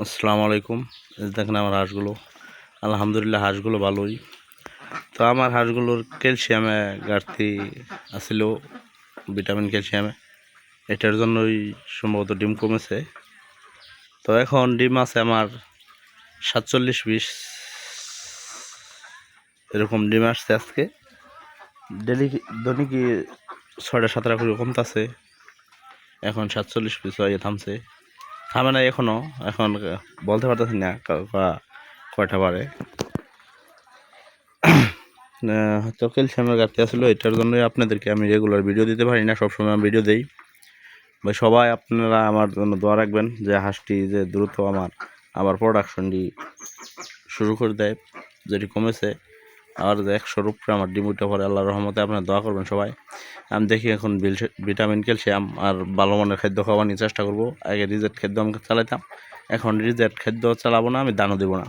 আসসালামু আলাইকুম। দেখেন আমার হাঁসগুলো, আলহামদুলিল্লাহ হাঁসগুলো ভালোই। তো আমার হাঁসগুলোর ক্যালসিয়ামে ঘাটতি আছিল, ভিটামিন ক্যালসিয়ামে, এটার জন্যই সম্ভবত ডিম কমেছে। তো এখন ডিম আছে আমার 47-20 এরকম ডিম আসছে আজকে। ডেলি দৈনিকই 6-7টা করে কমতেছে। এখন 47 পিস হয়ে থামছে, থামে না এখনো। এখন বলতে পারতেছি না কয়টা পারে। হয়তো ক্যালসিয়ামের ঘাটতি আসলে, এটার জন্যই আপনাদেরকে আমি রেগুলার ভিডিও দিতে পারি না, সবসময় আমি ভিডিও দিই। ভাই সবাই আপনারা আমার জন্য দোয়া রাখবেন যে হাঁসটি যে দ্রুত আবার প্রোডাকশনটি শুরু করে দেয়, যেটি কমেছে আর যে 100-র উপরে আমার ডিম উঠে পড়ে। আল্লাহর রহমতে আপনারা দোয়া করবেন সবাই। আমি দেখি এখন ভিটামিন ক্যালসিয়াম আর ভালো মানের খাদ্য খাওয়া নিয়ে চেষ্টা করবো। আগে রিজেক্ট খাদ্য আমি চালাইতাম, এখন রিজেক্ট খাদ্য চালাবো না, আমি দানও দেবো না।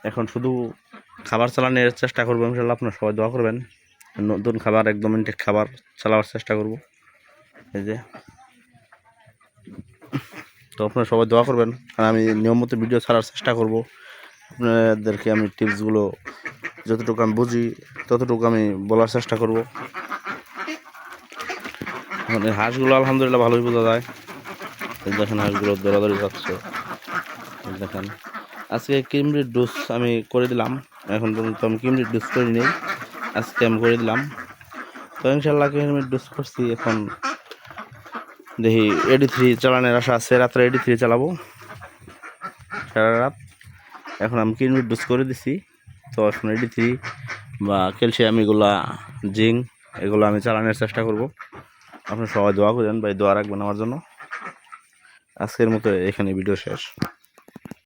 এখন শুধু খাবার চালানোর চেষ্টা করবো ইনশাল্লাহ। আপনারা সবাই দোয়া করবেন, নতুন খাবার, একদম ইনটেক খাবার চালাবার চেষ্টা করব। এই যে, তো আপনারা সবাই দোয়া করবেন, আর আমি নিয়মিত ভিডিও ছাড়ার চেষ্টা করব। আপনাদেরকে আমি টিপসগুলো যতটুকু আমি বুঝি ততটুকু আমি বলার চেষ্টা করব। মানে হাঁসগুলো আলহামদুলিল্লাহ ভালোই বোঝা যায়। দেখেন হাঁসগুলো দৌড়াদৌড়ি যাচ্ছে। দেখেন আজকে কিমরির ডোজ আমি করে দিলাম, এখন পর্যন্ত আমি কিমরির ডোজ করি নেই, আজকে আমি করে দিলাম। তো ইনশাল্লাহ কিমরির ডোজ করছি। এখন দেখি AD3 চালানোর আশা আছে, রাত্রে AD3 চালাবো সারা রাত। এখন আমি কিমরির ডোজ করে দিছি, তো এখন AD3 বা ক্যালসিয়াম এগুলা, জিঙ্ক এগুলো আমি চালানোর চেষ্টা করব। আপনারা সবাই দোয়া করেন ভাই, দোয়া রাখবেন আমার জন্য। আজকের মতো এখানে ভিডিও শেষ।